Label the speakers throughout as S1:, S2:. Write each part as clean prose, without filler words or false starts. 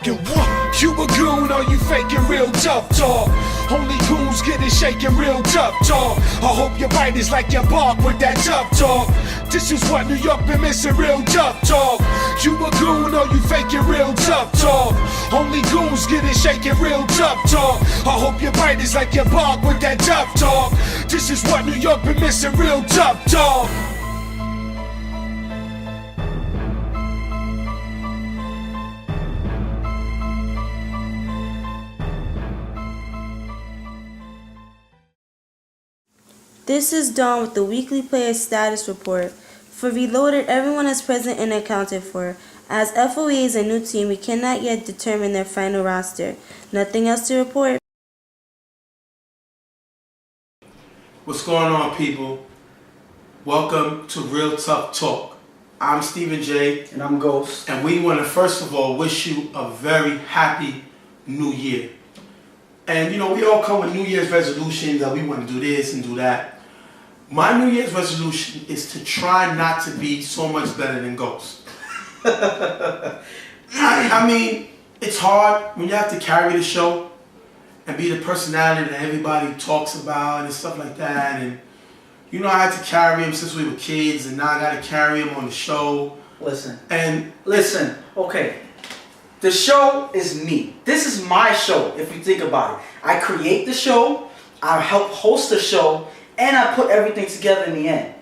S1: talking. You a goon or you faking real tough talk? Only goons getting shaking real tough talk. I hope your bite is like your bark with that tough talk. This is what New York been missing, real tough talk. You a goon or you faking real tough talk? Only goons getting shaking real tough talk. I hope your bite is like your bark with that tough talk. This is what New York been missing, real tough talk.
S2: This is Dawn with the weekly player status report. For Reloaded, everyone is present and accounted for. As FOE is a new team, we cannot yet determine their final roster. Nothing else to report.
S3: What's going on, people? Welcome to Real Tough Talk. I'm Stephen J.
S4: And I'm Ghost.
S3: And we want to first of all wish you a very happy new year. And you know, we all come with New Year's resolutions that we want to do this and do that. My New Year's resolution is to try not to be so much better than Ghost. I mean, it's hard when you have to carry the show and be the personality that everybody talks about and stuff like that. And you know, I had to carry him since we were kids, and now I got to carry him on the show.
S4: Listen.
S3: And
S4: listen, okay. The show is me. This is my show, if you think about it. I create the show, I help host the show, and I put everything together in the end.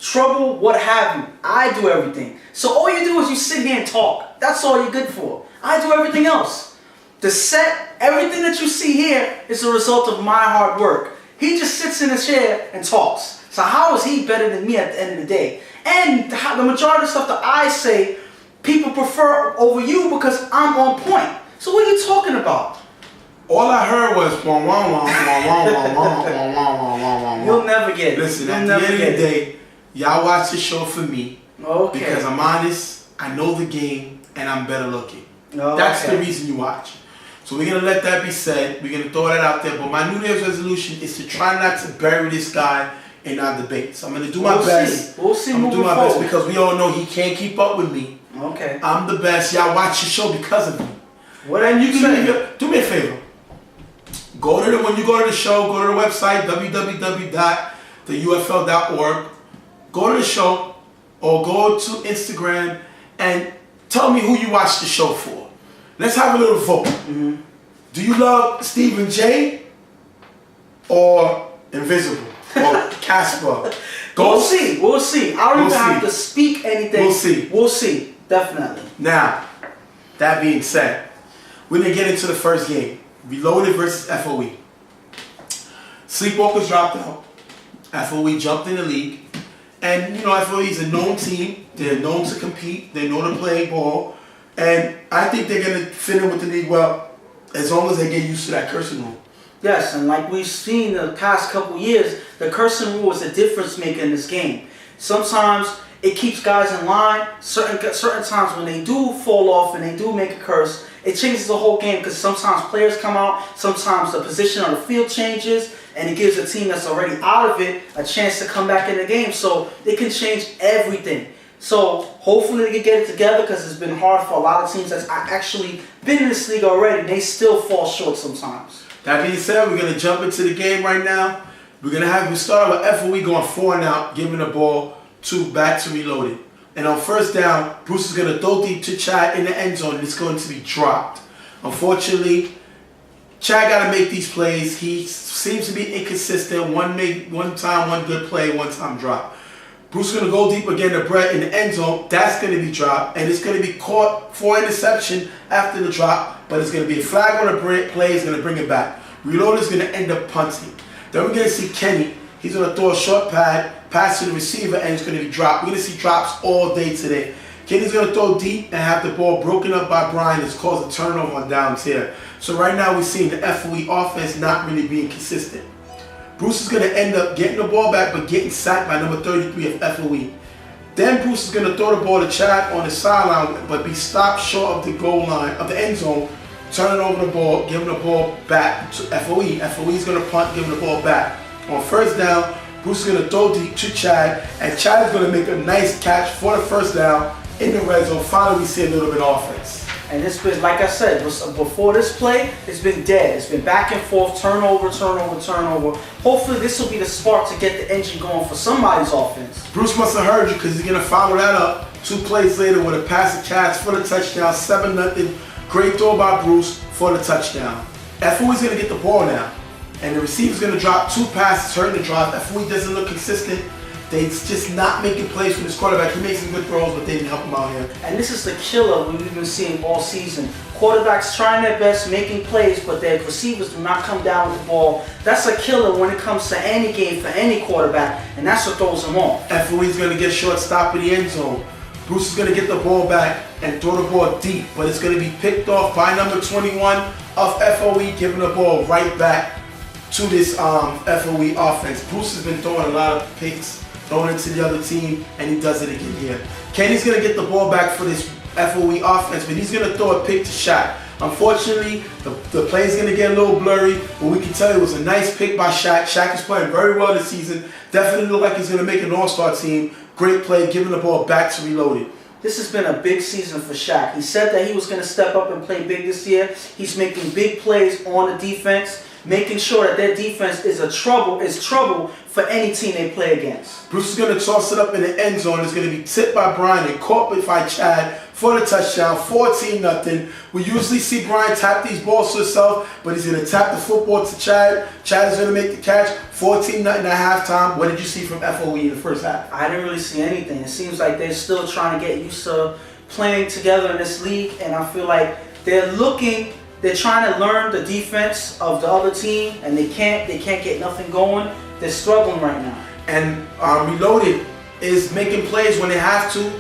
S4: Trouble, what have you. I do everything. So all you do is you sit here and talk. That's all you're good for. I do everything else. The set, everything that you see here is a result of my hard work. He just sits in a chair and talks. So how is he better than me at the end of the day? And the majority of stuff that I say, people prefer over you because I'm on point. So what are you talking about?
S3: All I heard was wah wah wah wah wah wah wah wah wah wah.
S4: You'll never get it.
S3: Listen, at the end of the day, y'all watch the show for me.
S4: Okay.
S3: Because I'm honest, I know the game, and I'm better looking.
S4: Okay.
S3: That's the reason you watch. So we're gonna let that be said. We're gonna throw that out there. But my New Year's resolution is to try not to bury this guy in our debates. I'm gonna do my best.
S4: We'll see.
S3: I'm gonna do my best because we all know he can't keep up with me.
S4: Okay.
S3: I'm the best. Y'all watch the show because of me.
S4: What
S3: and you can do me a favor. When you go to the show, go to the website www.theufl.org. Go to the show or go to Instagram and tell me who you watch the show for. Let's have a little vote.
S4: Mm-hmm.
S3: Do you love Stephen J or Invisible or Casper?
S4: We'll see. We'll see. I don't even have to speak anything.
S3: We'll see.
S4: We'll see. Definitely.
S3: Now, that being said, we're going to get into the first game. Reloaded versus FOE. Sleepwalkers dropped out. FOE jumped in the league. And, you know, FOE is a known team. They're known to compete. They know to play ball. And I think they're going to fit in with the league well as long as they get used to that cursing rule.
S4: Yes, and like we've seen the past couple years, the cursing rule is a difference maker in this game. Sometimes it keeps guys in line. Certain times when they do fall off and they do make a curse, it changes the whole game because sometimes players come out, sometimes the position on the field changes, and it gives a team that's already out of it a chance to come back in the game. So it can change everything. So hopefully they can get it together because it's been hard for a lot of teams that's actually been in this league already. They still fall short sometimes.
S3: That being said, we're going to jump into the game right now. We're going to have you start with FOE going 4 and out, giving the ball back to Reloaded. And on first down, Bruce is going to throw deep to Chad in the end zone, and it's going to be dropped. Unfortunately, Chad got to make these plays. He seems to be inconsistent. One time, one good play, one time drop. Bruce is going to go deep again to Brett in the end zone. That's going to be dropped, and it's going to be caught for interception after the drop, but it's going to be a flag on the play. Is going to bring it back. Reloaded is going to end up punting. Then we're going to see Kenny. He's going to throw a short pass to the receiver, and it's going to be dropped. We're going to see drops all day today. Kenny's going to throw deep and have the ball broken up by Brian. It's caused a turnover on downs here. So right now we're seeing the FOE offense not really being consistent. Bruce is going to end up getting the ball back, but getting sacked by number 33 of FOE. Then Bruce is going to throw the ball to Chad on the sideline, but be stopped short of the goal line, of the end zone, turning over the ball, giving the ball back to FOE. FOE is going to punt, giving the ball back. On first down, Bruce is going to throw deep to Chad, and Chad is going to make a nice catch for the first down in the red zone. Finally, we see a little bit of offense.
S4: And it's been, like I said, before this play, it's been dead. It's been back and forth, turnover. Hopefully this will be the spark to get the engine going for somebody's offense.
S3: Bruce must have heard you because he's going to follow that up 2 plays later with a pass to catch for the touchdown, 7-0. Great throw by Bruce for the touchdown. FOE's going to get the ball now. And the receiver's going to drop 2 passes, hurting the drive. FOE doesn't look consistent. They're just not making plays for this quarterback. He makes some good throws, but they didn't help him out here.
S4: And this is the killer we've been seeing all season. Quarterbacks trying their best, making plays, but their receivers do not come down with the ball. That's a killer when it comes to any game for any quarterback, and that's what throws them off.
S3: FOE's going to get short stop in the end zone. Bruce is going to get the ball back and throw the ball deep, but it's going to be picked off by number 21 of FOE, giving the ball right back to this FOE offense. Bruce has been throwing a lot of picks, throwing it to the other team, and he does it again here. Kenny's going to get the ball back for this FOE offense, but he's going to throw a pick to Shaq. Unfortunately, the play is going to get a little blurry, but we can tell it was a nice pick by Shaq. Shaq is playing very well this season. Definitely look like he's going to make an all-star team. Great play, giving the ball back to Reloaded.
S4: This has been a big season for Shaq. He said that he was going to step up and play big this year. He's making big plays on the defense, making sure that their defense is trouble for any team they play against.
S3: Bruce is going to toss it up in the end zone. It's going to be tipped by Brian and caught by Chad for the touchdown, 14-0. We usually see Brian tap these balls to himself, but he's going to tap the football to Chad. Chad is going to make the catch, 14-0 at halftime. What did you see from FOE in the first half?
S4: I didn't really see anything. It seems like they're still trying to get used to playing together in this league, and I feel like they're trying to learn the defense of the other team, and they can't get nothing going. They're struggling right now.
S3: And Reloaded is making plays when they have to,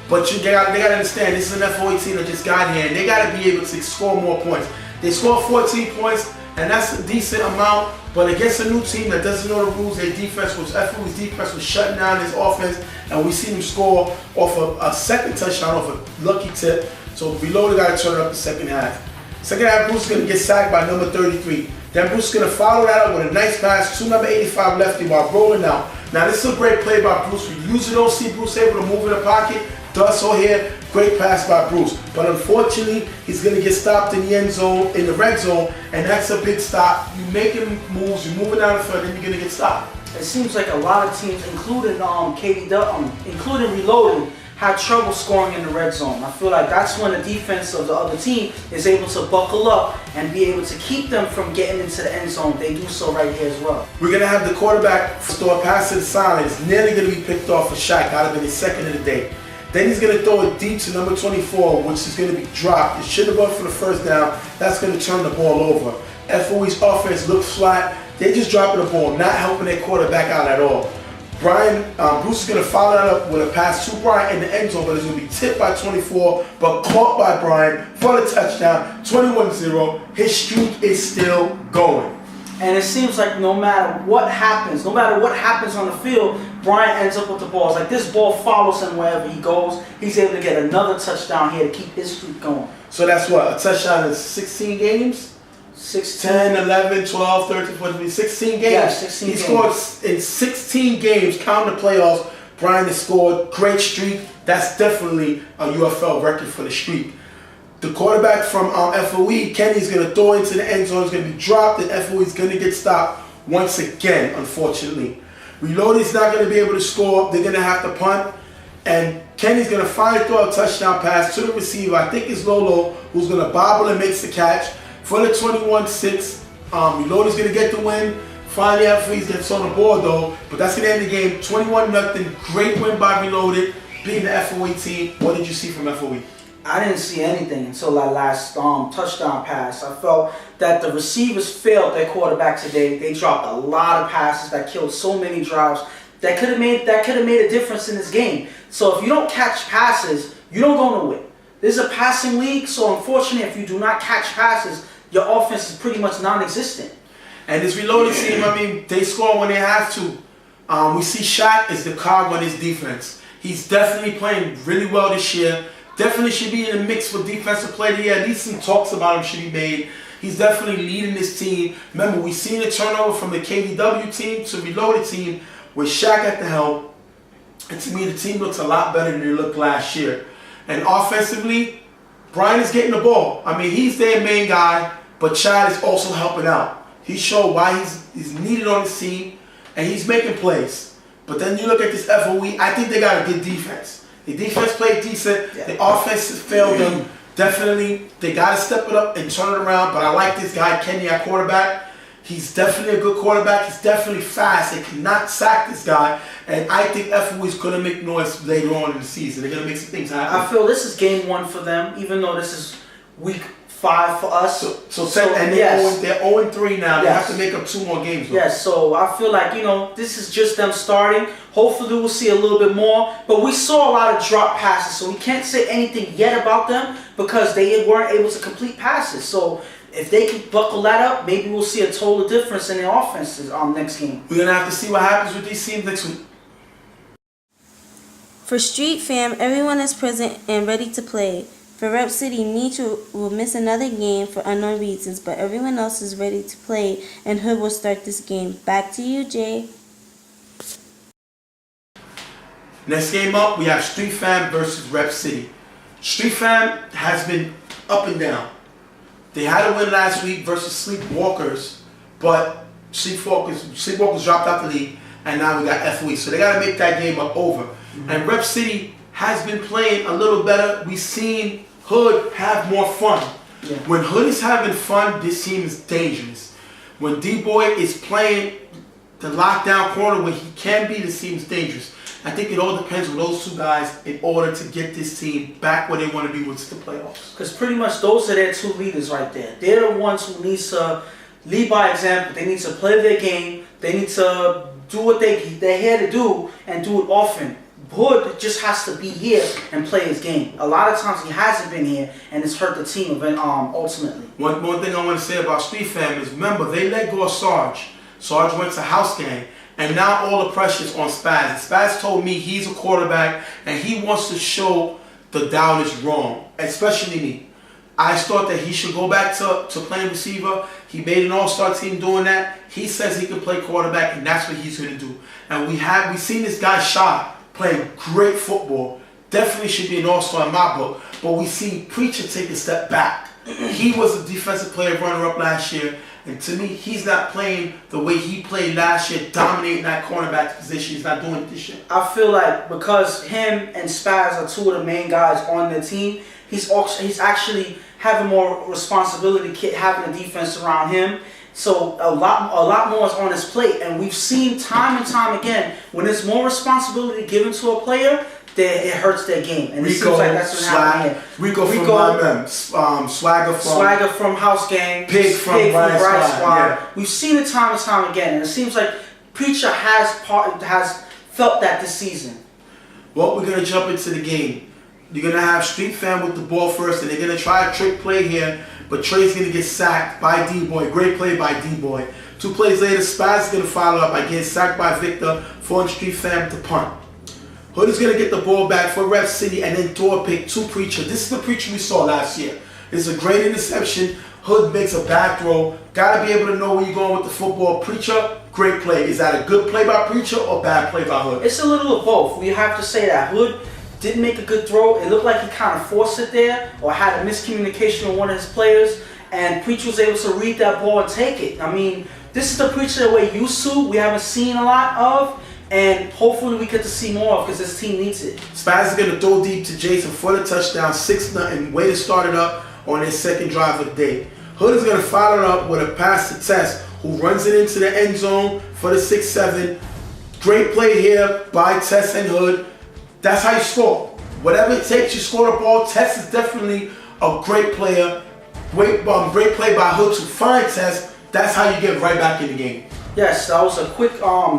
S3: but they got to understand this is an FOE team that just got here, and they got to be able to score more points. They scored 14 points, and that's a decent amount, but against a new team that doesn't know the rules, FOE's defense was shutting down his offense, and we see them score off of a second touchdown off a lucky tip. So Reloaded got to turn it up the second half. Second half, Bruce is going to get sacked by number 33. Then Bruce is going to follow that up with a nice pass to number 85 lefty while rolling out. Now this is a great play by Bruce. We usually don't see Bruce able to move in the pocket. Does so here. Great pass by Bruce. But unfortunately, he's going to get stopped in the end zone, in the red zone, and that's a big stop. You making moves, you're moving down the field, then you're going to get stopped.
S4: It seems like a lot of teams, including including Reloaded, had trouble scoring in the red zone. I feel like that's when the defense of the other team is able to buckle up and be able to keep them from getting into the end zone. They do so right here as well.
S3: We're going to have the quarterback throw a pass to the sideline. It's nearly going to be picked off for Shaq. That would have been his second of the day. Then he's going to throw it deep to number 24, which is going to be dropped. It should have gone for the first down. That's going to turn the ball over. FOE's offense looks flat. They just dropping the ball, not helping their quarterback out at all. Bruce is going to follow that up with a pass to Brian in the end zone, but it's going to be tipped by 24, but caught by Brian for the touchdown, 21-0. His streak is still going.
S4: And it seems like no matter what happens on the field, Brian ends up with the ball. It's like this ball follows him wherever he goes. He's able to get another touchdown here to keep his streak going.
S3: So that's what, a touchdown in 16 games? 10, 11, 12, 13, 14, 16 games.
S4: Yeah, 16 games.
S3: He scored in 16 games, counting the playoffs. Brian has scored, great streak. That's definitely a UFL record for the streak. The quarterback from FOE, Kenny's going to throw into the end zone. It's going to be dropped, and FOE is going to get stopped once again, unfortunately. Reloaded's not going to be able to score. They're going to have to punt. And Kenny's going to finally throw a touchdown pass to the receiver. I think it's Lolo, who's going to bobble and makes the catch. For the 21-6, Reloaded's going to get the win. Finally, FOE gets on the board, though. But that's going to end the game 21-0. Great win by Reloaded, beating the FOE team. What did you see from FOE?
S4: I didn't see anything until that last touchdown pass. I felt that the receivers failed their quarterback today. They dropped a lot of passes that killed so many drives that could have made a difference in this game. So if you don't catch passes, you don't go nowhere. This is a passing league, so unfortunately, if you do not catch passes, your offense is pretty much non-existent. And
S3: this Reloaded team, I mean, they score when they have to. We see Shaq is the cog on his defense. He's definitely playing really well this year. Definitely should be in the mix for defensive player of the year. At least some talks about him should be made. He's definitely leading this team. Remember, we've seen a turnover from the KDW team to Reloaded team with Shaq at the helm. And to me, the team looks a lot better than it looked last year. And offensively, Brian is getting the ball. I mean, he's their main guy, but Chad is also helping out. He showed why he's needed on the team, and he's making plays. But then you look at this FOE, I think they got a good defense. The defense played decent. Yeah. The offense has failed them. Definitely, they got to step it up and turn it around. But I like this guy, Kenny, at quarterback. He's definitely a good quarterback. He's definitely fast. They cannot sack this guy. And I think FOE is going to make noise later on in the season. They're going to make some things happen.
S4: I feel this is game 1 for them, even though this is week 5 for us.
S3: And they're 0-3 now. They have to make up 2 more games. Though.
S4: Yes, so I feel like, this is just them starting. Hopefully we'll see a little bit more. But we saw a lot of drop passes, so we can't say anything yet about them because they weren't able to complete passes. So if they can buckle that up, maybe we'll see a total difference in their offenses next game.
S3: We're going to have to see what happens with these teams next week.
S2: For Street Fam, everyone is present and ready to play. For Rep City, Meech will miss another game for unknown reasons, but everyone else is ready to play, and Hood will start this game. Back to you, Jay.
S3: Next game up, we have Street Fam versus Rep City. Street Fam has been up and down. They had a win last week versus Sleepwalkers, but Sleepwalkers dropped out the league, and now we got FOE. So they got to make that game up over. Mm-hmm. And Rep City has been playing a little better. We've seen Hood have more fun. Yeah. When Hood is having fun, this team is dangerous. When D-Boy is playing the lockdown corner where he can be, this team is dangerous. I think it all depends on those 2 guys in order to get this team back where they want to be, which is the playoffs.
S4: Because pretty much those are their 2 leaders right there. They're the ones who need to lead by example. They need to play their game. They need to do what they're here to do and do it often. Hood just has to be here and play his game. A lot of times he hasn't been here, and it's hurt the team ultimately. One
S3: thing I want to say about Street Fam is, remember, they let go of Sarge. Sarge went to House Gang, and now all the pressure is on Spaz. Spaz told me he's a quarterback, and he wants to show the doubters wrong, especially me. I thought that he should go back to playing receiver. He made an all-star team doing that. He says he can play quarterback, and that's what he's going to do. And we've seen this guy Shaw playing great football. Definitely should be an all-star in my book. But we see Preacher take a step back. He was a defensive player runner-up last year. And to me, he's not playing the way he played last year, dominating that cornerback position. He's not doing it this year.
S4: I feel like because him and Spaz are 2 of the main guys on the team, he's actually having more responsibility, having a defense around him. So a lot more is on his plate, and we've seen time and time again when there's more responsibility given to a player, it hurts their game. And it seems like that's what's happening here.
S3: Rico from Swagger from
S4: House Gang,
S3: Pig from Riot Squad. Yeah.
S4: We've seen it time and time again, and it seems like Preacher has felt that this season.
S3: Well, we're gonna jump into the game. You're gonna have Street Fam with the ball first, and they're gonna try a trick play here. But Trey's going to get sacked by D-Boy. Great play by D-Boy. 2 plays later, Spaz is going to follow up by getting sacked by Victor, forcing Street Fam to punt. Hood is going to get the ball back for Rep City and then throw a pick to Preacher. This is the Preacher we saw last year. It's a great interception. Hood makes a bad throw. Got to be able to know where you're going with the football. Preacher, great play. Is that a good play by Preacher or bad play by Hood?
S4: It's a little of both. We have to say that. Hood didn't make a good throw. It looked like he kind of forced it there or had a miscommunication with one of his players, and Preacher was able to read that ball and take it. I mean, this is the Preacher that we're used to. We haven't seen a lot of, and hopefully we get to see more of because this team needs it.
S3: Spaz is going to throw deep to Jason for the touchdown, 6-0, way to start it up on their second drive of the day. Hood is going to follow it up with a pass to Tess, who runs it into the end zone for the 6-7. Great play here by Tess and Hood. That's how you score. Whatever it takes, you score the ball. Tess is definitely a great player. Great play by Hood to find Tess. That's how you get right back in the game.
S4: Yes, that was a quick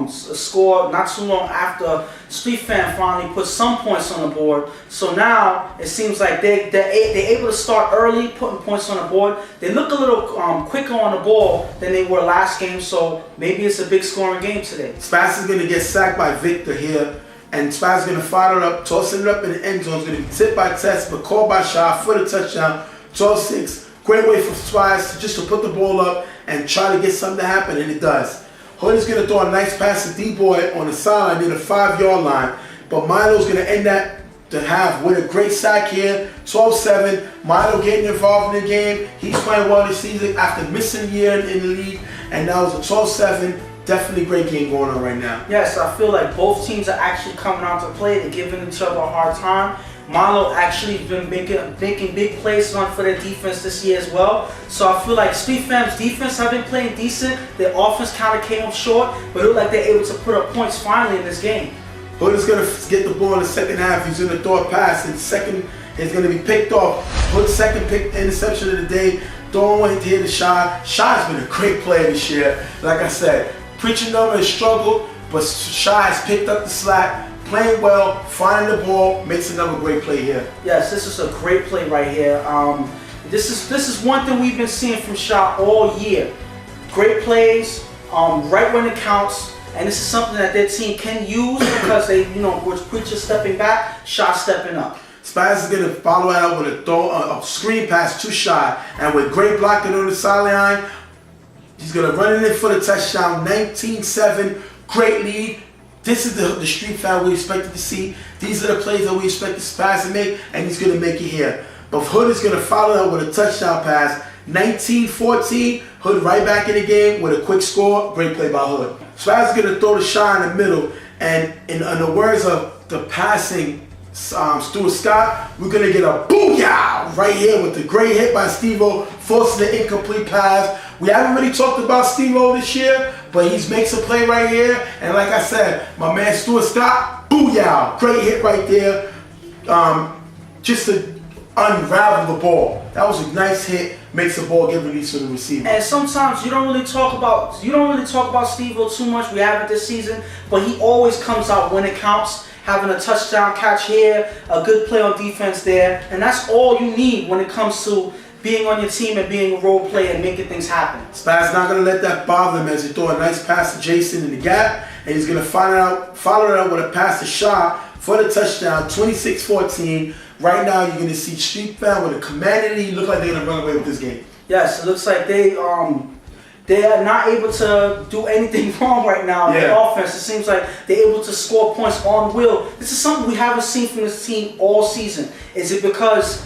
S4: score not too long after Street Fam finally put some points on the board. So now it seems like they're able to start early, putting points on the board. They look a little quicker on the ball than they were last game, so maybe it's a big scoring game today.
S3: Spaz is going to get sacked by Victor here. And Spaz is going to fire it up, tossing it up in the end zone. It's going to be tipped by Tess, but called by Shaw for the touchdown. 12-6. Great way for Spaz just to put the ball up and try to get something to happen, and it does. Hood is going to throw a nice pass to D-Boy on the sideline near the 5-yard line. But Milo's going to end that to have with a great sack here. 12-7. Milo getting involved in the game. He's playing well this season after missing a year in the league. And now it's a 12-7. Definitely great game going on right now.
S4: Yes, I feel like both teams are actually coming out to play. They're giving each other a hard time. Milo actually has been making big plays on for their defense this year as well. So I feel like Street Fam's defense have been playing decent. Their offense kind of came up short, but it looked like they're able to put up points finally in this game.
S3: Hood is going to get the ball in the second half. He's going to throw a pass, and second is going to be picked off. Hood's second pick interception of the day. Throwing one here to Shy. Shy's been a great player this year. Like I said, Preacher number has struggled, but Shy has picked up the slack. Playing well, finding the ball, makes another great play here.
S4: Yes, this is a great play right here. This is one thing we've been seeing from Shaw all year. Great plays, right when it counts, and this is something that their team can use because they, with Preacher stepping back, Shaw stepping up.
S3: Spaz is going to follow out with a screen pass to Shy, and with great blocking on the sideline, he's going to run it in for the touchdown. 19-7, great lead. This is the Street Fam we expected to see. These are the plays that we expect Spaz to make, and he's going to make it here. But Hood is going to follow up with a touchdown pass. 19-14, Hood right back in the game with a quick score. Great play by Hood. Spaz is going to throw the Shy in the middle, and in the words of the passing Stuart Scott, we're going to get a booyah right here with the great hit by Steve-O, forcing the incomplete pass. We haven't really talked about Steve-O this year, but he makes a play right here. And like I said, my man Stuart Scott, booyah, great hit right there. Just to unravel the ball. That was a nice hit, makes the ball get released to the receiver.
S4: And sometimes you don't really talk about Steve-O too much. We haven't this season, but he always comes out when it counts. Having a touchdown catch here, a good play on defense there, and that's all you need when it comes to being on your team and being a role player and making things happen.
S3: Spaz not going to let that bother him as he throw a nice pass to Jason in the gap, and he's going to follow it up with a pass to Shaw for the touchdown, 26-14. Right now, you're going to see Street Fam with a commanding lead. Look like they're going to run away with this game.
S4: Yes, it looks like they are not able to do anything wrong right now in the offense. It seems like they're able to score points on will. This is something we haven't seen from this team all season. Is it because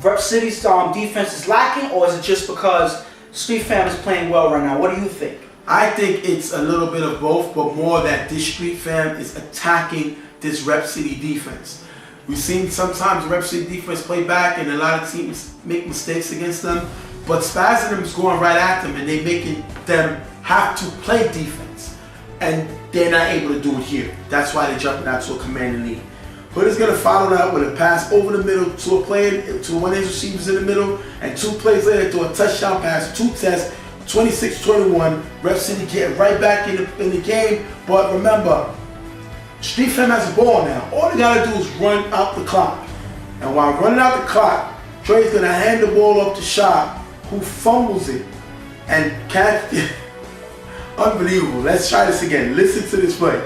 S4: Rep City's defense is lacking, or is it just because Street Fam is playing well right now? What do you think?
S3: I think it's a little bit of both, but more that this Street Fam is attacking this Rep City defense. We've seen sometimes Rep City defense play back, and a lot of teams make mistakes against them. But Spaz and them is going right at them, and they're making them have to play defense. And they're not able to do it here. That's why they're jumping out to a commanding lead. Hood is going to follow that with a pass over the middle to a player, to one of his receivers in the middle, and 2 plays later to a touchdown pass, 2 tests, 26-21. Rep City get right back in the game. But remember, Street Fam has the ball now. All they got to do is run out the clock. And while running out the clock, Trey's going to hand the ball up to Shaw, who fumbles it and catch it. Unbelievable. Let's try this again. Listen to this play,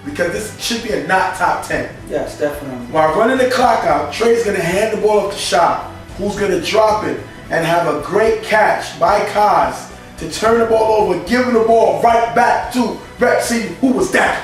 S3: because this should be a not top 10.
S4: Yes, definitely.
S3: While running the clock out, Trey's going to hand the ball up to Shaw, who's going to drop it and have a great catch by Kaz to turn the ball over, giving the ball right back to Rep City. Who was that?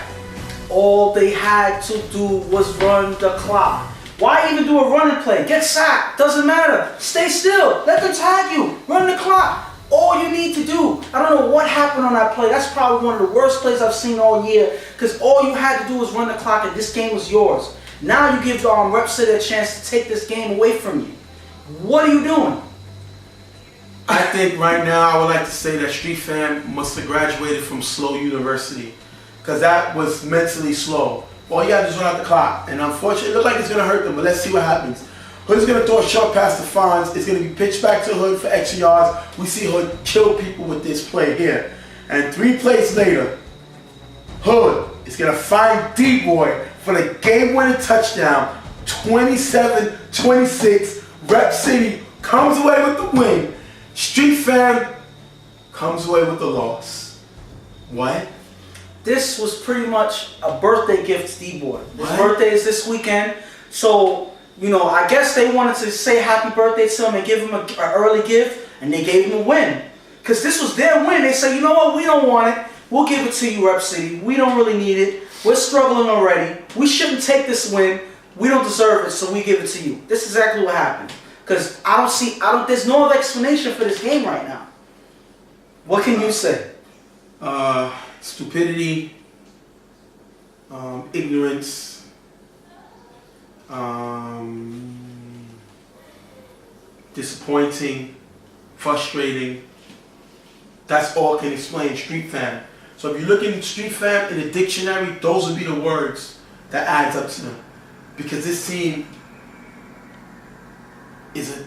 S4: All they had to do was run the clock. Why even do a running play? Get sacked. Doesn't matter. Stay still. Let them tag you. Run the clock. All you need to do. I don't know what happened on that play. That's probably one of the worst plays I've seen all year, because all you had to do was run the clock and this game was yours. Now you give Rep City a chance to take this game away from you. What are you doing?
S3: I think right now I would like to say that Street Fam must have graduated from slow university, because that was mentally slow. All you gotta do is run out the clock, and unfortunately it looks like it's gonna hurt them, but let's see what happens. Hood is gonna throw a short pass to Fonz. It's gonna be pitched back to Hood for extra yards. We see Hood kill people with this play here. And 3 plays later, Hood is gonna find D-Boy for the game-winning touchdown. 27-26. Rep City comes away with the win. Street Fam comes away with the loss. What?
S4: This was pretty much a birthday gift to D-Boy. His
S3: What?
S4: birthday is this weekend, so I guess they wanted to say happy birthday to him and give him an early gift, and they gave him a win. Because this was their win. They said, you know what, we don't want it. We'll give it to you, Rep City. We don't really need it. We're struggling already. We shouldn't take this win. we don't deserve it, so we give it to you. This is exactly what happened. Because there's no other explanation for this game right now. What can you say?
S3: Stupidity, ignorance, disappointing, frustrating. That's all can explain Street Fam. So if you look in Street Fam in the dictionary, those would be the words that adds up to them. Because this team is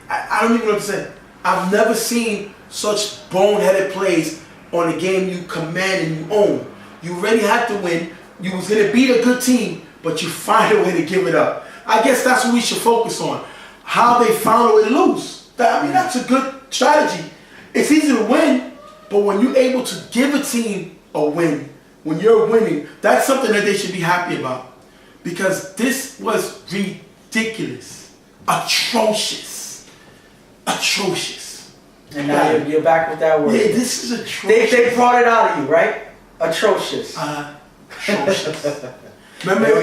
S3: I don't even know what to say. I've never seen such boneheaded plays on a game you command and you own. You already had to win. You was gonna beat a good team, but you find a way to give it up. I guess that's what we should focus on. How they found a way to lose. I mean, that's a good strategy. It's easy to win, but when you're able to give a team a win, when you're winning, that's something that they should be happy about. Because this was ridiculous. Atrocious. Atrocious.
S4: And now you're back with that word.
S3: Yeah, this is atrocious.
S4: They brought it out of you, right? Atrocious.
S3: Atrocious. remember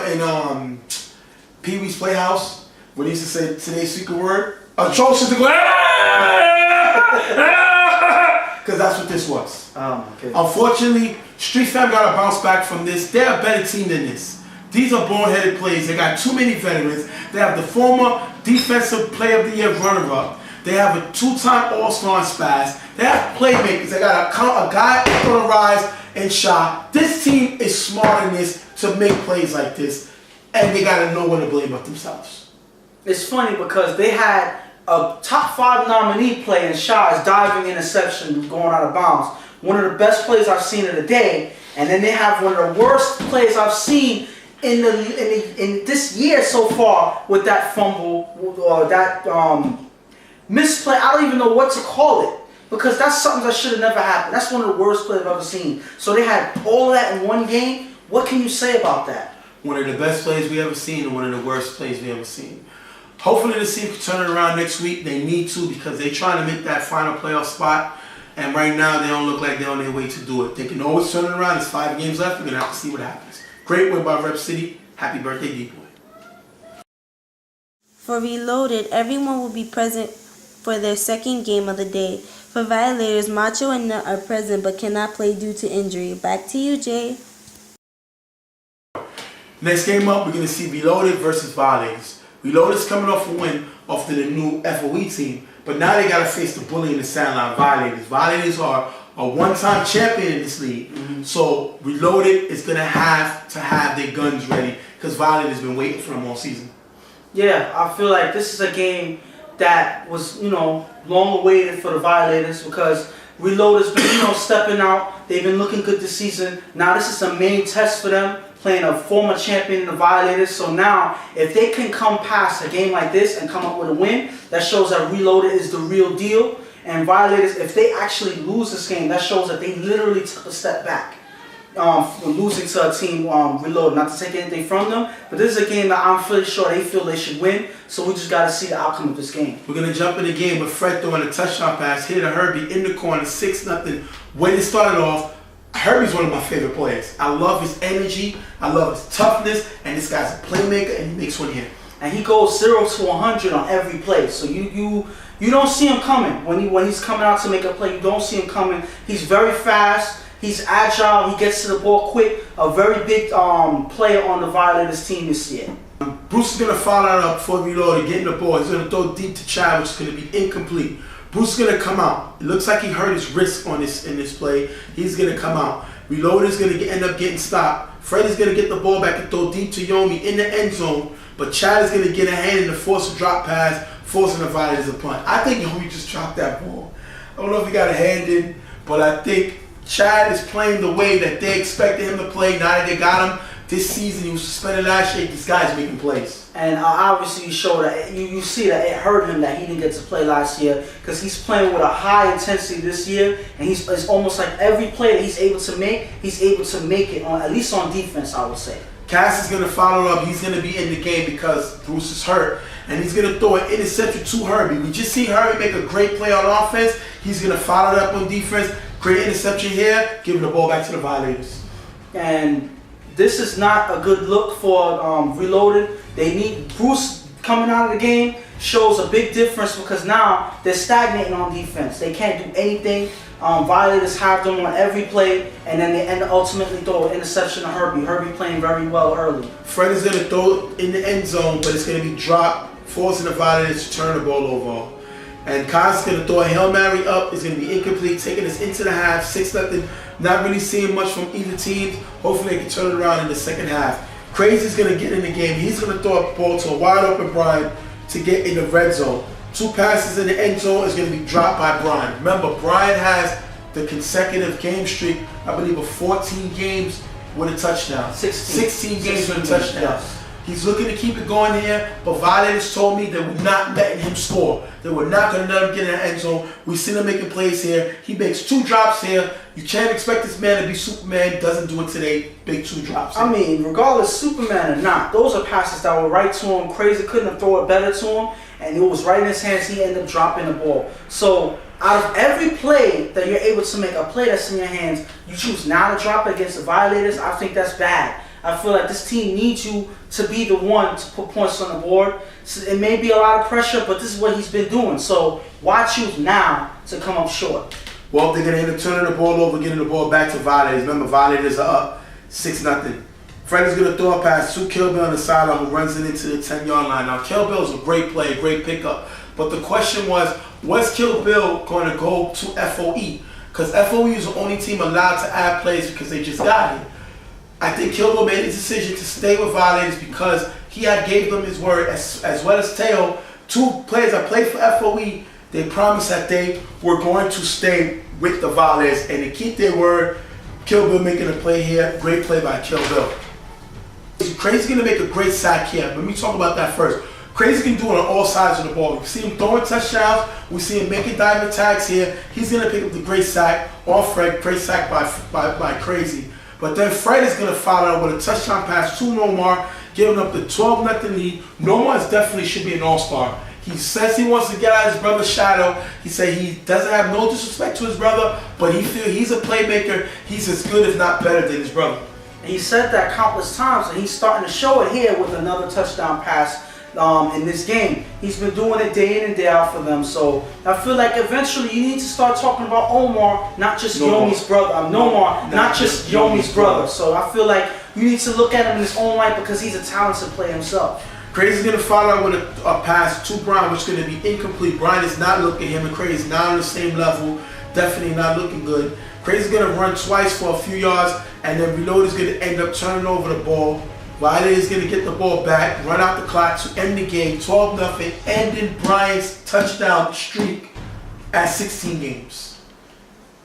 S3: in Pee-wee's Playhouse when he used to say today's secret word? Atrocious to go, because that's what this was.
S4: Okay.
S3: Unfortunately, Street Fam got to bounce back from this. They're a better team than this. These are boneheaded plays. They got too many veterans. They have the former Defensive Player of the Year runner-up. They have a 2-time All-Star in Spaz. They have playmakers. They got a guy on the rise and shot. This team is smart in this to make plays like this, and they got to know when to blame up themselves.
S4: It's funny because they had a top 5 nominee play in Shaw's diving interception going out of bounds. One of the best plays I've seen in the day, and then they have one of the worst plays I've seen in this year so far with that fumble or that misplay. I don't even know what to call it because that's something that should have never happened. That's one of the worst plays I've ever seen. So they had all of that in one game. What can you say about that?
S3: One of the best plays we ever seen and one of the worst plays we ever seen. Hopefully the team can turn it around next week. They need to because they're trying to make that final playoff spot. And right now they don't look like they're on their way to do it. They can always turn it around. There's 5 games left. We're going to have to see what happens. Great win by Rep City. Happy birthday, D-Boy.
S2: For Reloaded, everyone will be present for their second game of the day. For Violators, Macho and Nut are present but cannot play due to injury. Back to you, Jay.
S3: Next game up, we're going to see Reloaded versus Violators. Reloaded's coming off a win off the new FOE team, but now they got to face the bully in the sideline, Violators. Violators are a one-time champion in this league, so Reloaded is going to have their guns ready because Violators been waiting for them all season.
S4: Yeah, I feel like this is a game that was, long awaited for the Violators because Reloaded's been, stepping out. They've been looking good this season. Now this is a main test for them, playing a former champion in the Violators. So now, if they can come past a game like this and come up with a win, that shows that Reloaded is the real deal. And Violators, if they actually lose this game, that shows that they literally took a step back. Losing to a team Reloaded. Not to take anything from them, but this is a game that I'm pretty sure they feel they should win. So we just got to see the outcome of this game.
S3: We're going to jump in the game with Fred throwing a touchdown pass, hit a Herbie in the corner, 6-0. When it started off, Herbie's one of my favorite players. I love his energy, I love his toughness, and this guy's a playmaker and he makes one here.
S4: And he goes 0 to 100 on every play. So you don't see him coming when he's coming out to make a play. You don't see him coming. He's very fast. He's agile. He gets to the ball quick. A very big player on the Violators team this year.
S3: Bruce is going to follow that up before Reloaded, getting the ball. He's going to throw deep to Chad, which is going to be incomplete. Bruce is going to come out. It looks like he hurt his wrist in this play. He's going to come out. Reloaded is going to end up getting stopped. Fred is going to get the ball back and throw deep to Yomi in the end zone. But Chad is going to get a hand in the force a drop pass, forcing the Violators a punt. I think Yomi just dropped that ball. I don't know if he got a hand in, but I think Chad is playing the way that they expected him to play. Now that they got him this season, he was suspended last year. This guy's making plays.
S4: And obviously you show that you see that it hurt him that he didn't get to play last year because he's playing with a high intensity this year, and it's almost like every play that he's able to make it on, at least on defense, I would say.
S3: Cass is going to follow up. He's going to be in the game because Bruce is hurt, and he's going to throw an interception to Herbie. We just see Herbie make a great play on offense. He's going to follow it up on defense. Great interception here, giving the ball back to the Violators.
S4: And this is not a good look for Reloaded. They need Bruce coming out of the game shows a big difference because now they're stagnating on defense. They can't do anything. Violators have them on every play, and then they ultimately throw an interception to Herbie. Herbie playing very well early.
S3: Fred is going to throw it in the end zone, but it's going to be dropped, forcing the Violators to turn the ball over. And Kaz is going to throw a Hail Mary up. It's going to be incomplete, taking us into the half, 6-0. Not really seeing much from either team. Hopefully they can turn it around in the second half. Crazy's going to get in the game. He's going to throw a ball to a wide open Brian to get in the red zone. 2 passes in the end zone is going to be dropped by Brian. Remember, Brian has the consecutive game streak, I believe, of 14 games with a touchdown. 16 games with a touchdown.
S4: Yes.
S3: He's looking to keep it going here, but Violators told me they were not letting him score. They were not going to let him get in the end zone. We seen him making plays here. He makes 2 drops here. You can't expect this man to be Superman. Doesn't do it today. Big 2 drops.
S4: I mean, regardless, Superman or not, those are passes that were right to him. Crazy couldn't have thrown it better to him, and it was right in his hands. He ended up dropping the ball. So out of every play that you're able to make, a play that's in your hands, you choose not to drop it against the Violators. I think that's bad. I feel like this team needs you to be the one to put points on the board. So it may be a lot of pressure, but this is what he's been doing. So why choose now to come up short?
S3: Well, they're going to end up turning the ball over, getting the ball back to Violators. Remember, Violators are up 6-0. Fred is going to throw a pass to Kill Bill on the sideline, who runs it into the 10-yard line. Now, Kill Bill is a great play, great pickup. But the question was Kill Bill going to go to FOE? Because FOE is the only team allowed to add plays because they just got here. I think Kill Bill made a decision to stay with Violators because he had gave them his word, as well as Teo. 2 players that played for FOE, they promised that they were going to stay with the Violators, and to keep their word, Kill Bill making a play here. Great play by Kill Bill. Crazy's going to make a great sack here. Let me talk about that first. Crazy can do it on all sides of the ball. We see him throwing touchdowns. We see him making diamond tags here. He's going to pick up the great sack off Fred. Great sack by Crazy. But then Fred is going to follow with a touchdown pass to Nomar, giving up the 12-0 lead. Nomar definitely should be an all-star. He says he wants to get out of his brother's shadow. He said he doesn't have no disrespect to his brother, but he feels he's a playmaker. He's as good, if not better, than his brother.
S4: And he said that countless times, and he's starting to show it here with another touchdown pass in this game. He's been doing it day in and day out for them. So I feel like eventually you need to start talking about Omar, not just Yomi's brother. Nomar, not just Yomi's brother. So I feel like you need to look at him in his own light because he's a talented player himself.
S3: Crazy's going to follow with a pass to Brian, which is going to be incomplete. Brian is not looking, him and Crazy not on the same level. Definitely not looking good. Crazy's going to run twice for a few yards, and then Reload is going to end up turning over the ball. Violet is going to get the ball back, run out the clock to end the game, 12-0, ending Brian's touchdown streak at 16 games.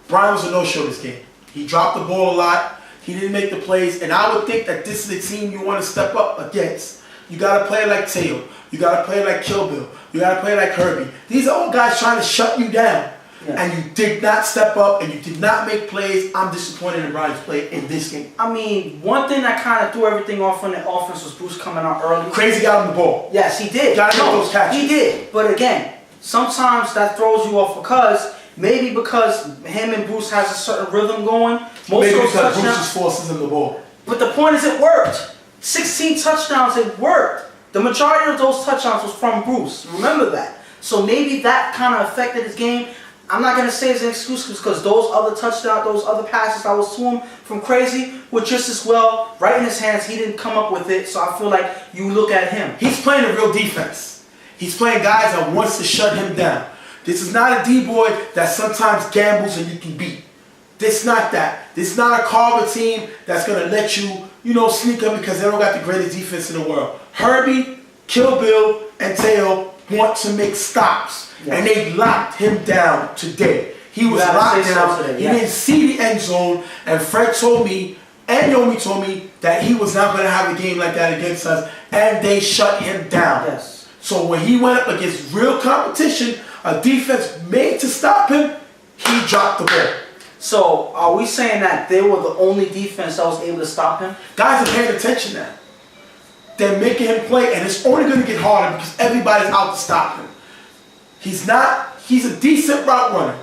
S3: Brian was a no-show this game. He dropped the ball a lot. He didn't make the plays, and I would think that this is a team you want to step up against. You got to play like Teo. You got to play like Kill Bill. You got to play like Herbie. These are all guys trying to shut you down. Yeah. And you did not step up, and you did not make plays. I'm disappointed in Brian's play in this game.
S4: I mean, one thing that kind of threw everything off on the offense was Bruce coming out early.
S3: Crazy got him the ball.
S4: Yes, he did.
S3: Got to make those catches.
S4: He did. But again, sometimes that throws you off because him and Bruce has a certain rhythm going.
S3: Maybe because Bruce just forces him the ball.
S4: But the point is, it worked. 16 touchdowns, it worked. The majority of those touchdowns was from Bruce. Remember that. So maybe that kind of affected his game. I'm not going to say it's an excuse because those other touchdowns, those other passes that was to him from Crazy were just as well right in his hands. He didn't come up with it, so I feel like you look at him.
S3: He's playing a real defense. He's playing guys that wants to shut him down. This is not a D-boy that sometimes gambles and you can beat. This is not that. This is not a Carver team that's going to let you, sneak up because they don't got the greatest defense in the world. Herbie, Kill Bill, and Teo want to make stops. Yes. And they locked him down today. He was locked down. Today, yeah. He didn't see the end zone. And Fred told me, and Yomi told me, that he was not going to have a game like that against us. And they shut him down.
S4: Yes.
S3: So when he went up against real competition, a defense made to stop him, he dropped the ball.
S4: So are we saying that they were the only defense that was able to stop him?
S3: Guys are paying attention now. They're making him play, and it's only going to get harder because everybody's out to stop him. He's a decent route runner.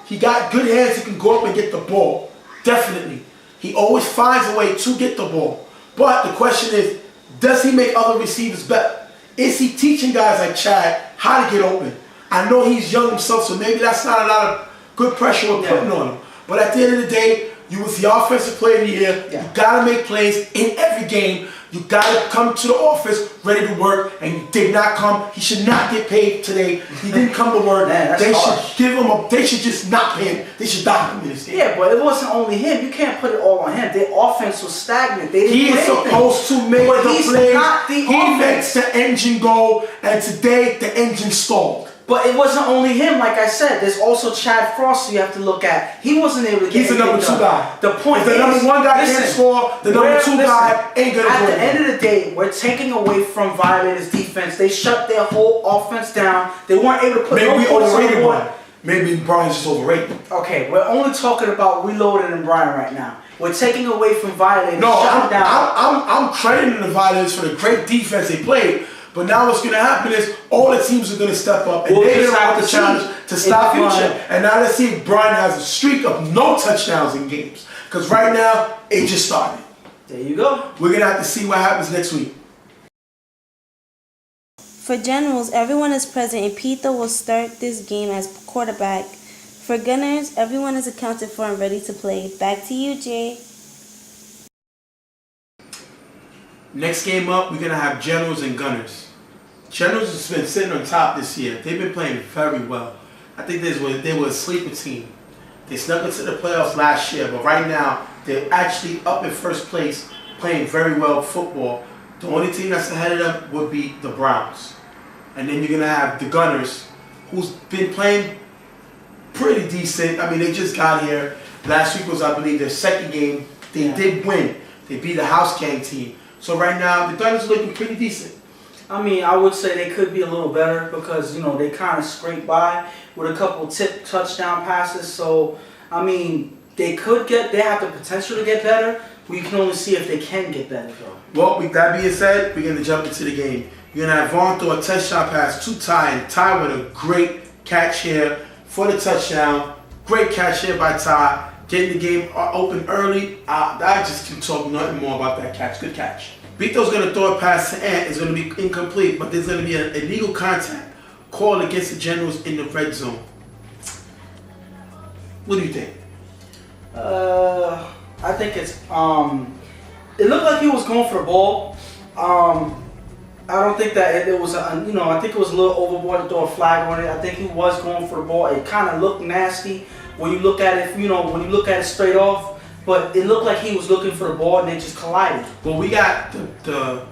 S3: He got good hands, he can go up and get the ball. Definitely. He always finds a way to get the ball. But the question is, does he make other receivers better? Is he teaching guys like Chad how to get open? I know he's young himself, so maybe that's not a lot of good pressure we're putting on him. But at the end of the day, you was the offensive player of the year. You gotta make plays in every game. You gotta come to the office ready to work, and you did not come. He should not get paid today. He didn't come to work.
S4: Man,
S3: they
S4: harsh.
S3: should give him a. They should just not pay him. They should dock him in this game.
S4: Yeah, but it wasn't only him. You can't put it all on him. Their offense was stagnant. They didn't
S3: He
S4: do
S3: is
S4: anything.
S3: supposed to make
S4: But
S3: the
S4: he's
S3: plays.
S4: not the
S3: He
S4: offense.
S3: makes the engine go, and today the engine stalled.
S4: But it wasn't only him, like I said. There's also Chad Frost you have to look at. He wasn't able to get
S3: He's the number
S4: anything
S3: two
S4: done.
S3: guy.
S4: The point
S3: If the
S4: is,
S3: number one guy
S4: listen,
S3: can't score, the number two guy ain't gonna
S4: At
S3: go
S4: the
S3: anywhere.
S4: end of the day, we're taking away from Violators defense. They shut their whole offense down. They weren't able to put
S3: Maybe
S4: no
S3: we
S4: points on the
S3: overrated
S4: board.
S3: Brian. Maybe Brian's just overrated.
S4: Okay, we're only talking about Reloaded and Brian right now. We're taking away from Violators.
S3: No,
S4: shut them down.
S3: I'm crediting the Violators for the great defense they played. But now what's going to happen is all the teams are going to step up, and they're going to have the challenge to stop Brian. And now let's see if Brian has a streak of no touchdowns in games. Because right now, it just started.
S4: There you go.
S3: We're going to have to see what happens next week.
S2: For Generals, everyone is present and Pito will start this game as quarterback. For Gunners, everyone is accounted for and ready to play. Back to you, Jay.
S3: Next game up, we're going to have Generals and Gunners. Generals has been sitting on top this year. They've been playing very well. I think they were a sleeper team. They snuck into the playoffs last year, but right now, they're actually up in first place, playing very well football. The only team that's ahead of them would be the Browns. And then you're going to have the Gunners, who's been playing pretty decent. I mean, they just got here. Last week was, I believe, their second game. They did win. They beat the House Gang team. So right now, the Gunners are looking pretty decent.
S4: I mean, I would say they could be a little better because, you know, they kind of scraped by with a couple tip touchdown passes. So, I mean, they have the potential to get better. We can only see if they can get better, though.
S3: Well, with that being said, we're going to jump into the game. You're going to have Vaughn throw a touchdown pass to Ty, and Ty with a great catch here for the touchdown. Great catch here by Ty. Getting the game open early. I just can talk nothing more about that catch. Good catch. Vito's going to throw a pass to Ant. It's going to be incomplete, but there's going to be an illegal contact called against the Generals in the red zone. What do you think?
S4: I think it's it looked like he was going for the ball. I don't think that it was I think it was a little overboard to throw a flag on it. I think he was going for the ball. It kind of looked nasty when you look at it, when you look at it straight off. But it looked like he was looking for the ball and they just collided.
S3: Well, we got the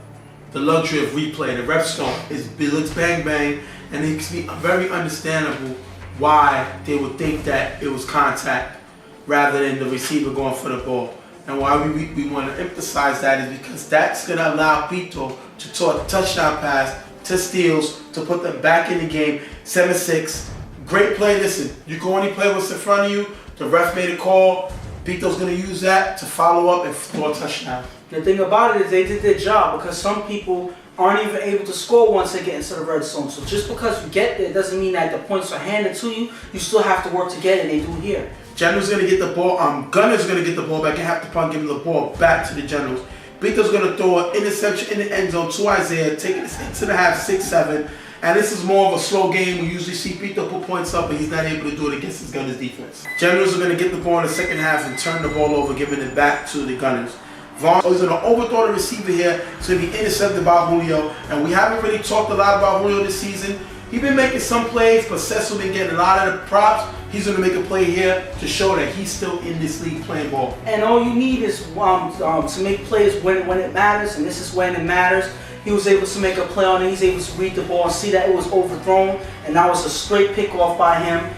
S3: luxury of replay. The ref stone it looks bang bang, and it can be very understandable why they would think that it was contact rather than the receiver going for the ball. And why we want to emphasize that is because that's going to allow Pito to throw a touchdown pass to Steels to put them back in the game. 7-6. Great play. Listen, you can only play what's in front of you. The ref made a call. Pito's going to use that to follow up and throw a touchdown.
S4: The thing about it is they did their job because some people aren't even able to score once they get into the red zone. So just because you get there doesn't mean that the points are handed to you. You still have to work to get it, and they do here.
S3: General's going to get the ball. Gunners going to get the ball back and have to punt, give the ball back to the Generals. Pito's going to throw an interception in the end zone to Isaiah, taking it into the half, 6-7. And this is more of a slow game. We usually see Pito put points up, but he's not able to do it against his Gunners defense. Generals are going to get the ball in the second half and turn the ball over, giving it back to the Gunners. Vaughn is going to overthrow the receiver here. It's going to be intercepted by Julio. And we haven't really talked a lot about Julio this season. He's been making some plays, but Cecil been getting a lot of the props. He's going to make a play here to show that he's still in this league playing ball.
S4: And all you need is to make plays when it matters, and this is when it matters. He was able to make a play on it. He's able to read the ball and see that it was overthrown, and that was a straight pick off by him.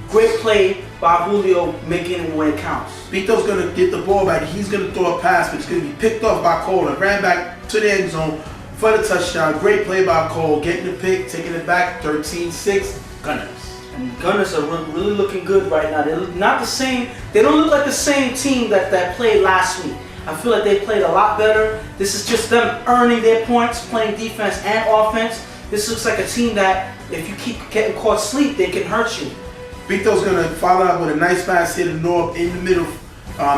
S4: Great play by Julio, making it when it counts.
S3: Pito's going to get the ball back. He's going to throw a pass, but it's going to be picked off by Cole and ran back to the end zone for the touchdown. Great play by Cole, getting the pick, taking it back, 13-6, Gunners.
S4: And Gunners are really looking good right now. They look not the same. They don't look like the same team that played last week. I feel like they played a lot better. This is just them earning their points, playing defense and offense. This looks like a team that if you keep getting caught asleep, they can hurt you.
S3: Pito's going to follow up with a nice pass here to North in the middle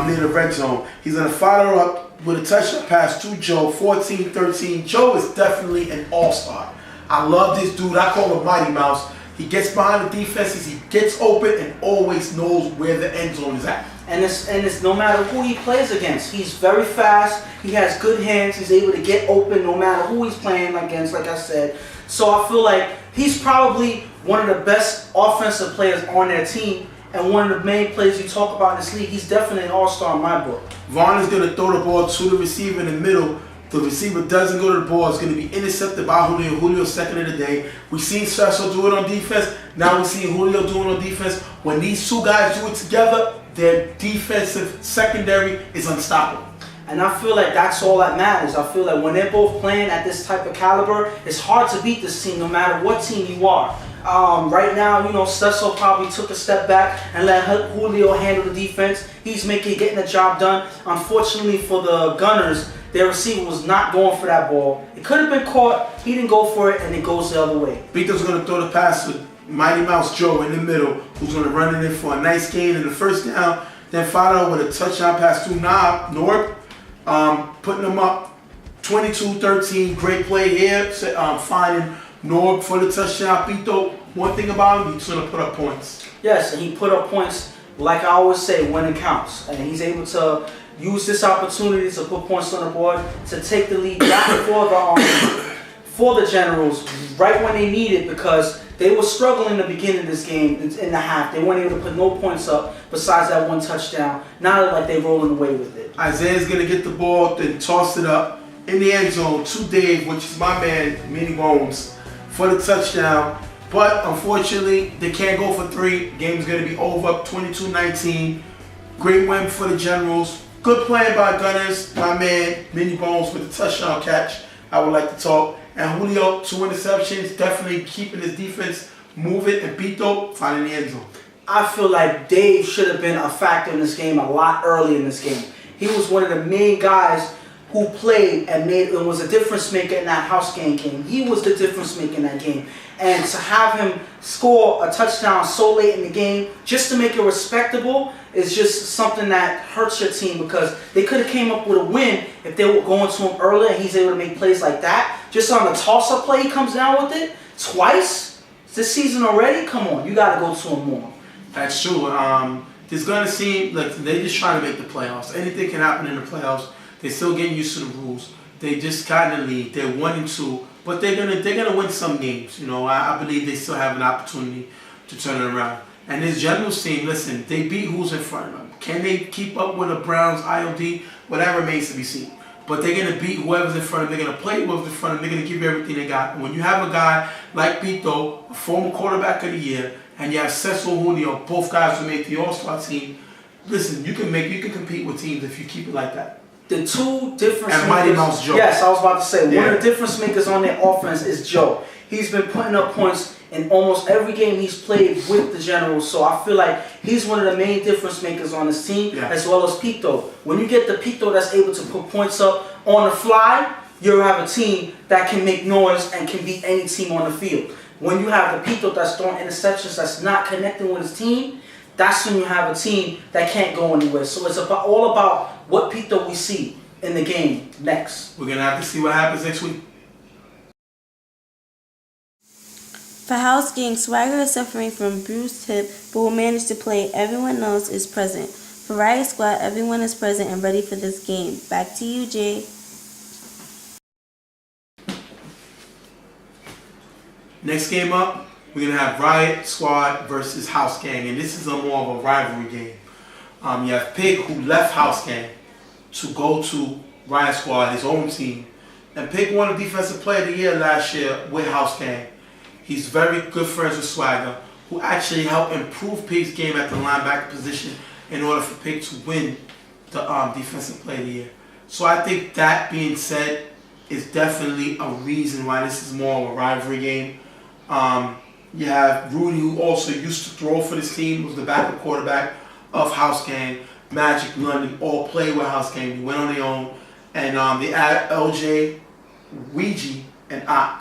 S3: near the red zone. He's going to follow up with a touchdown pass to Joe, 14-13. Joe is definitely an all-star. I love this dude. I call him Mighty Mouse. He gets behind the defenses, he gets open, and always knows where the end zone is at.
S4: And it's no matter who he plays against. He's very fast. He has good hands. He's able to get open no matter who he's playing against, like I said. So I feel like he's probably one of the best offensive players on their team, and one of the main players you talk about in this league. He's definitely an all-star in my book.
S3: Vaughn is going to throw the ball to the receiver in the middle. The receiver doesn't go to the ball. It's going to be intercepted by Julio. Julio's second of the day. We've seen Cecil do it on defense. Now we're seeing Julio do it on defense. When these two guys do it together, their defensive secondary is unstoppable.
S4: And I feel like that's all that matters. I feel like when they're both playing at this type of caliber, it's hard to beat this team no matter what team you are. Right now, you know, Cecil probably took a step back and let Julio handle the defense. He's getting the job done. Unfortunately for the Gunners, their receiver was not going for that ball. It could have been caught. He didn't go for it, and it goes the other way.
S3: Beato's going to throw the pass to Mighty Mouse Joe in the middle, who's going to run it in for a nice gain in the first down. Then followed up with a touchdown pass to Norb, putting them up 22-13. Great play here, finding Norb for the touchdown. Beato, one thing about him, he's going to put up points.
S4: Yes, and he put up points, like I always say, when it counts. And he's able to use this opportunity to put points on the board, to take the lead back for the Generals right when they need it, because they were struggling in the beginning of this game in the half. They weren't able to put no points up besides that one touchdown. Now like they're rolling away with it.
S3: Isaiah's going to get the ball, then toss it up in the end zone to Dave, which is my man, Mini Bones, for the touchdown. But unfortunately, they can't go for three. Game's going to be over, 22-19. Great win for the Generals. Good play by Gunners, my man, Mini Bones with the touchdown catch. I would like to talk. And Julio, 2 interceptions, definitely keeping his defense moving, and Beto finding the end zone.
S4: I feel like Dave should have been a factor in this game a lot early in this game. He was one of the main guys who played and was a difference maker in that house game. He was the difference maker in that game. And to have him score a touchdown so late in the game, just to make it respectable, is just something that hurts your team, because they could have came up with a win if they were going to him earlier and he's able to make plays like that. Just on the toss-up play, he comes down with it twice this season already. Come on, you got to go to him more.
S3: That's true. It's going to seem like they're just trying to make the playoffs. Anything can happen in the playoffs. They're still getting used to the rules. They just got in the lead. They're 1-2, but they're gonna win some games. You know, I believe they still have an opportunity to turn it around. And this Generals team, listen, they beat who's in front of them. Can they keep up with the Browns, IOD? Well, that remains to be seen. But they're going to beat whoever's in front of them. They're going to play whoever's in front of them. They're going to give you everything they got. And when you have a guy like Beto, a former quarterback of the year, and you have Cecil Julio, both guys who made the All-Star team, listen, you can compete with teams if you keep it like that.
S4: The two difference
S3: and Mighty Mouse Joe.
S4: Yes, I was about to say, one of the difference makers on their offense is Joe. He's been putting up points in almost every game he's played with the Generals, so I feel like he's one of the main difference makers on his team, as well as Pito. When you get the Pito that's able to put points up on the fly, you'll have a team that can make noise and can beat any team on the field. When you have the Pito that's throwing interceptions, that's not connecting with his team, that's when you have a team that can't go anywhere. So it's all about what Pito we see in the game next.
S3: We're going to have to see what happens next week.
S2: For House Gang, Swagger is suffering from bruised hip but will manage to play. Everyone else is present. For Riot Squad, everyone is present and ready for this game. Back to you, Jay.
S3: Next game up, we're going to have Riot Squad versus House Gang, and this is more of a rivalry game. You have Pig, who left House Gang to go to Riot Squad, his own team. And Pig won the Defensive Player of the Year last year with House Gang. He's very good friends with Swagger, who actually helped improve Pig's game at the linebacker position in order for Pig to win the Defensive Player of the Year. So I think that being said is definitely a reason why this is more of a rivalry game. You have Rudy, who also used to throw for this team, was the backup quarterback of House Gang. Magic, London, all played with House Gang. They went on their own. And they add LJ, Ouija, and Ak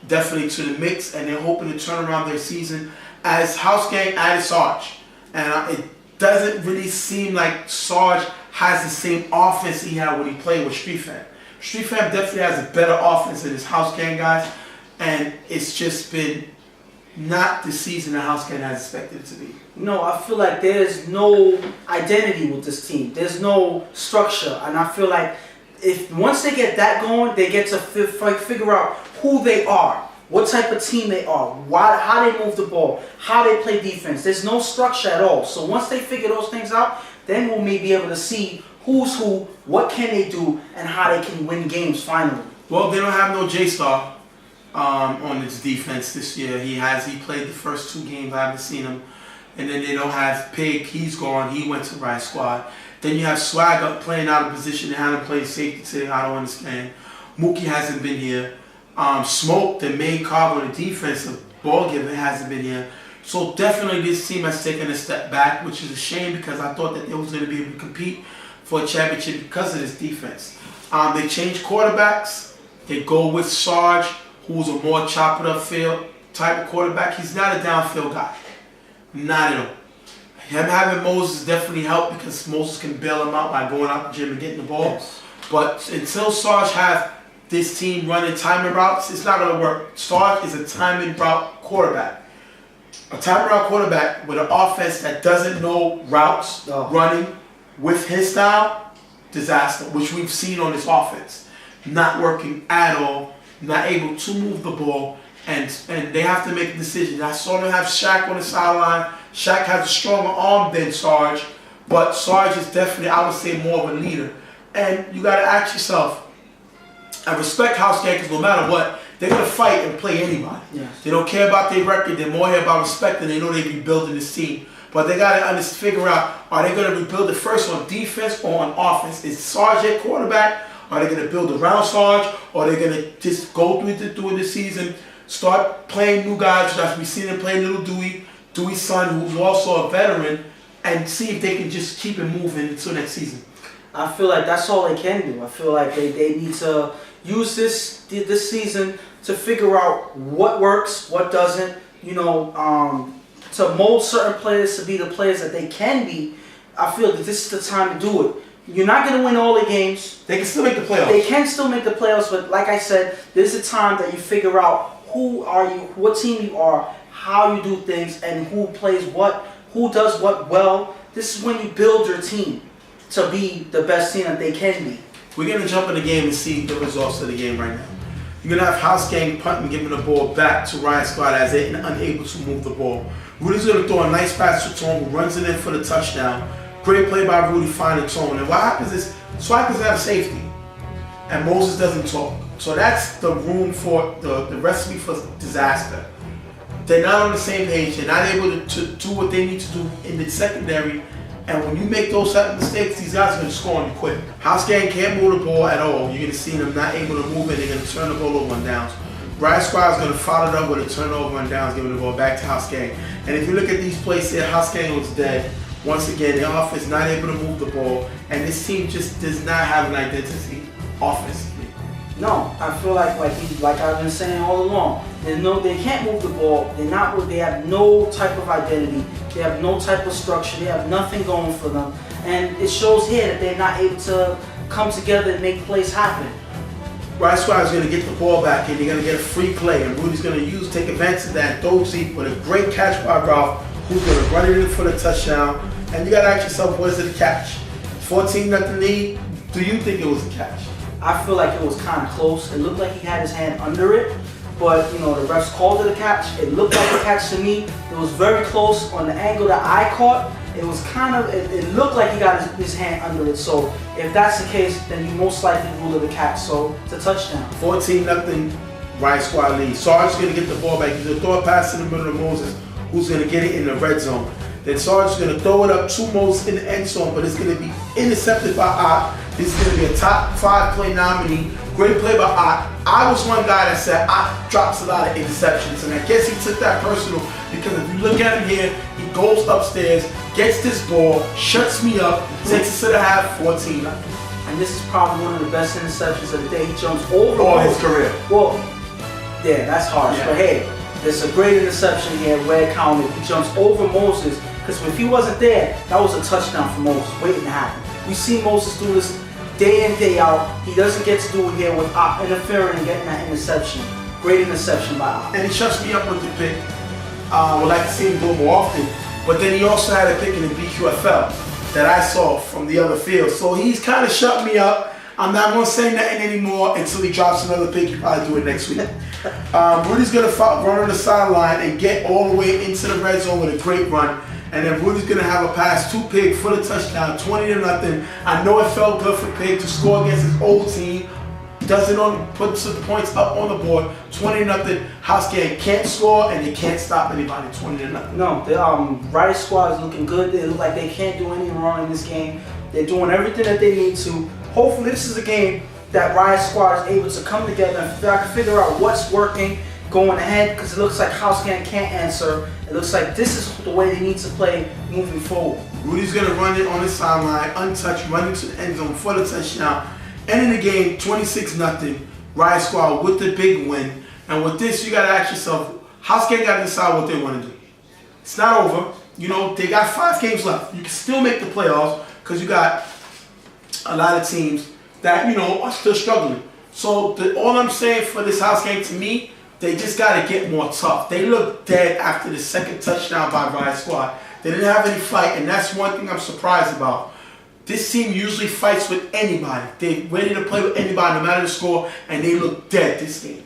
S3: definitely to the mix, and they're hoping to turn around their season as House Gang added Sarge. And it doesn't really seem like Sarge has the same offense he had when he played with Street Fam. Street Fam definitely has a better offense than his House Gang guys, and it's just been not the season the House Gang has expected it to be.
S4: No, I feel like there's no identity with this team. There's no structure, and I feel like if once they get that going, they get to figure out who they are, what type of team they are, how they move the ball, how they play defense. There's no structure at all. So once they figure those things out, then we'll maybe be able to see who's who, what can they do, and how they can win games finally.
S3: Well, they don't have no J-Star on its defense this year. He played the first 2 games. I haven't seen him. And then they don't have Pig. He's gone. He went to Riot Squad. Then you have Swag up playing out of position. They haven't played safety today. I don't understand. Mookie hasn't been here. Smoke, the main cog on the defensive ball giver, hasn't been here. So definitely this team has taken a step back, which is a shame because I thought that they was going to be able to compete for a championship because of this defense. They changed quarterbacks. They go with Sarge, who's a more chop it up field type of quarterback. He's not a downfield guy. Not at all. Him having Moses definitely helped because Moses can bail him out by going out the gym and getting the ball.
S4: Yes.
S3: But until Sarge have this team running timing routes, it's not going to work. Sarge is a timing route quarterback. A timing route quarterback with an offense that doesn't know routes running with his style, disaster, which we've seen on this offense. Not working at all, not able to move the ball, and they have to make a decision. I saw them have Shaq on the sideline. Shaq has a stronger arm than Sarge, but Sarge is definitely, I would say, more of a leader. And you got to ask yourself, I respect House Gang because no matter what, they're going to fight and play anybody.
S4: Yes.
S3: They don't care about their record. They're more here about respect, and they know they be building this team. But they got to figure out, are they going to rebuild it first on defense or on offense? Is Sarge their quarterback? Are they going to build around Sarge? Or are they going to just go through the season, start playing new guys, as we've seen them play Little Dewey's son, who's also a veteran, and see if they can just keep it moving until next season?
S4: I feel like that's all they can do. I feel like they need to use this season to figure out what works, what doesn't, to mold certain players to be the players that they can be. I feel that this is the time to do it. You're not going to win all the games.
S3: They can still make the playoffs.
S4: They can still make the playoffs, but like I said, this is a time that you figure out who are you, what team you are, how you do things, and who plays what, who does what well. This is when you build your team to be the best team that they can be.
S3: We're going to jump in the game and see the results of the game right now. You're going to have House Gang punting, giving the ball back to Riot Squad as they're unable to move the ball. Rudy's going to throw a nice pass to Tone, who runs it in for the touchdown. Great play by Rudy finding Tone. And what happens is, Swag doesn't have safety, and Moses doesn't talk. So that's the room for the recipe for disaster. They're not on the same page. They're not able to do what they need to do in the secondary. And when you make those type of mistakes, these guys are going to score on you quick. House Gang can't move the ball at all. You're going to see them not able to move it. They're going to turn the ball over on downs. Riot Squad is going to follow it up with a turnover on downs, giving the ball back to House Gang. And if you look at these plays here, House Gang was dead. Once again, the offense not able to move the ball. And this team just does not have an identity offensively.
S4: No, I feel like I've been saying all along, they can't move the ball. They have no type of identity. They have no type of structure. They have nothing going for them, and it shows here that they're not able to come together and make plays happen.
S3: Riot Squad is going to get the ball back, and they're going to get a free play, and Rudy's going to take advantage of that. Throw deep with a great catch by Ralph, who's going to run it in for the touchdown. And you got to ask yourself, was it a catch? 14-0 lead. Do you think it was a catch?
S4: I feel like it was kind of close. It looked like he had his hand under it, but the refs called it a catch. It looked like a catch to me. It was very close on the angle that I caught. It was it looked like he got his hand under it. So if that's the case, then you most likely rule it a catch. So it's a touchdown.
S3: 14-0 Riot Squad lead. Sarge's going to get the ball back. He's going to throw a pass in the middle of Moses, who's going to get it in the red zone. Then Sarge's going to throw it up to Moses in the end zone, but it's going to be intercepted by Ott. This is going to be a top 5 play nominee. Great play by Ott. I was one guy that said Ott drops a lot of interceptions, and I guess he took that personal because if you look at him here, he goes upstairs, gets this ball, shuts me up, takes us to the half, 14-0.
S4: And this is probably one of the best interceptions of the day. He jumps over
S3: all his career.
S4: Well, yeah, that's harsh, but hey, there's a great interception here where it counted. He jumps over Moses, because if he wasn't there, that was a touchdown for Moses waiting to happen. We see Moses do this day in, day out. He doesn't get to do it here without interfering and getting that interception. Great interception by Op.
S3: And he shuts me up with the pick. Would like to see him do it more often. But then he also had a pick in the BQFL that I saw from the other field. So he's kind of shut me up. I'm not going to say nothing anymore until he drops another pick. He'll probably do it next week. Rudy's going to run on the sideline and get all the way into the red zone with a great run. And then Rudy's going to have a pass to Pig for the touchdown, 20-0. I know it felt good for Pig to score against his old team. Doesn't only put some points up on the board, 20-0. House game can't score and they can't stop anybody, 20-0.
S4: No, the Riot squad is looking good. They look like they can't do anything wrong in this game. They're doing everything that they need to. Hopefully this is a game that Riot squad is able to come together and figure out what's working going ahead, because it looks like House Gang can't answer. It looks like this is the way they need to play moving forward.
S3: Rudy's going to run it on the sideline, untouched, running to the end zone for the touchdown. Ending the game 26-0. Riot Squad with the big win. And with this, you got to ask yourself, House Gang got to decide what they want to do. It's not over. You know, they got 5 games left. You can still make the playoffs because you got a lot of teams that, you know, are still struggling. So all I'm saying for this House Gang, to me, they just got to get more tough. They look dead after the second touchdown by Riot Squad. They didn't have any fight, and that's one thing I'm surprised about. This team usually fights with anybody. They're ready to play with anybody, no matter the score, and they look dead this game.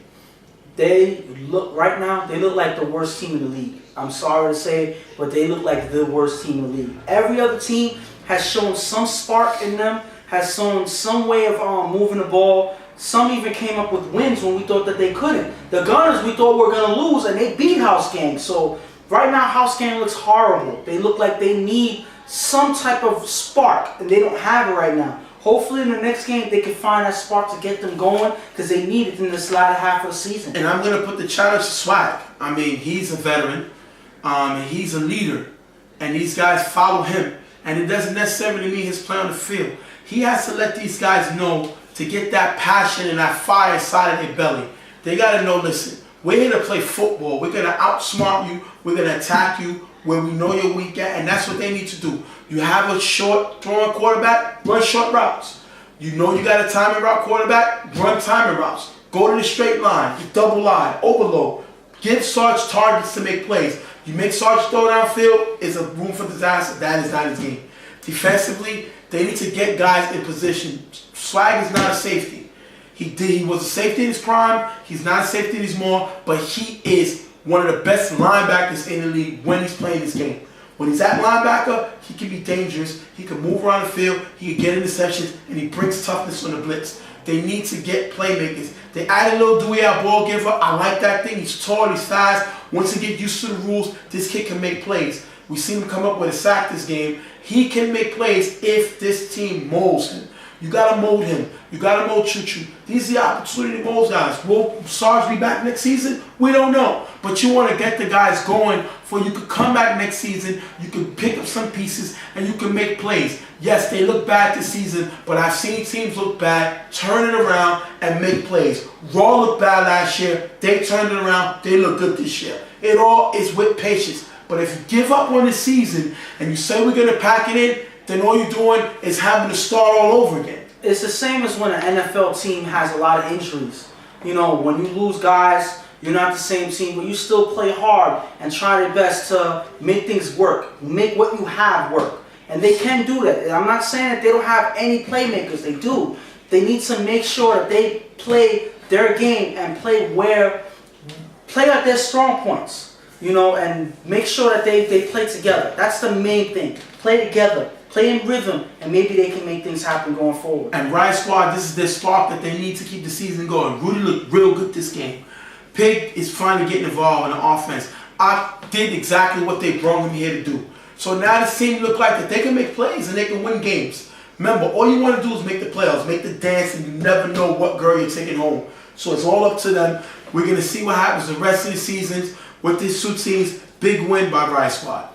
S4: They look, right now, they look like the worst team in the league. I'm sorry to say, but they look like the worst team in the league. Every other team has shown some spark in them, has shown some way of moving the ball. Some even came up with wins when we thought that they couldn't. The Gunners, we thought were going to lose, and they beat House Gang. So right now, House Gang looks horrible. They look like they need some type of spark, and they don't have it right now. Hopefully in the next game, they can find that spark to get them going, because they need it in this latter half of the season.
S3: And I'm going to put the challenge to Swag. I mean, he's a veteran. He's a leader. And these guys follow him. And it doesn't necessarily mean his play on the field. He has to let these guys know to get that passion and that fire inside of their belly. They got to know, listen, we're here to play football. We're going to outsmart you. We're going to attack you where we know you're weak at. And that's what they need to do. You have a short throwing quarterback, run short routes. You know you got a timing route quarterback, run timing routes. Go to the straight line, you double line, overload. Give Sarge targets to make plays. You make Sarge throw downfield, it's a room for disaster. That is not his game. Defensively, they need to get guys in position. Swag is not a safety. He was a safety in his prime. He's not a safety anymore, but he is one of the best linebackers in the league when he's playing this game. When he's at linebacker, he can be dangerous. He can move around the field. He can get interceptions, and he brings toughness on the blitz. They need to get playmakers. They added a little Dewey out ball giver. I like that thing. He's tall. He's fast. Once he gets used to the rules, this kid can make plays. We seen him come up with a sack this game. He can make plays if this team molds him. You got to mold him. You got to mold Choo-Choo. These are the opportunity to mold guys. Will Sarge be back next season? We don't know. But you want to get the guys going for you could come back next season, you can pick up some pieces, and you can make plays. Yes, they look bad this season, but I've seen teams look bad, turn it around, and make plays. Raw looked bad last year. They turned it around. They look good this year. It all is with patience. But if you give up on the season and you say we're going to pack it in, then all you're doing is having to start all over again.
S4: It's the same as when an NFL team has a lot of injuries. You know, when you lose guys, you're not the same team, but you still play hard and try your best to make things work, make what you have work. And they can do that. I'm not saying that they don't have any playmakers. They do. They need to make sure that they play their game and play at their strong points, you know, and make sure that they play together. That's the main thing. Play together. Play in rhythm, and maybe they can make things happen going forward.
S3: And Riot Squad, this is their spark that they need to keep the season going. Rudy looked real good this game. Pig is finally getting involved in the offense. I did exactly what they brought him here to do. So now this team look like that they can make plays and they can win games. Remember, all you want to do is make the playoffs, make the dance, and you never know what girl you're taking home. So it's all up to them. We're going to see what happens the rest of the seasons with these two teams. Big win by Riot Squad.